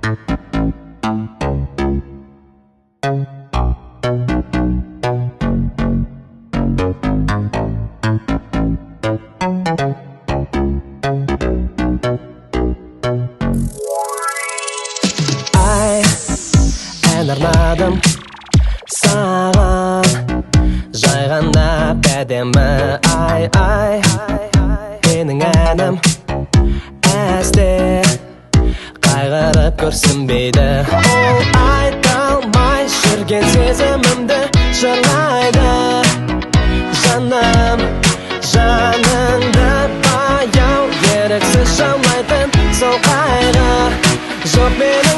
ән арнадым саған, жай ғана әдемі ай менің әнім әсте қайғырып көрсінбейді. Ол айта алмай жүрген сезімімді жырлайды. Жаным, жаныңды баяу еріксіз жаулайтын сол қайғы жоқ менің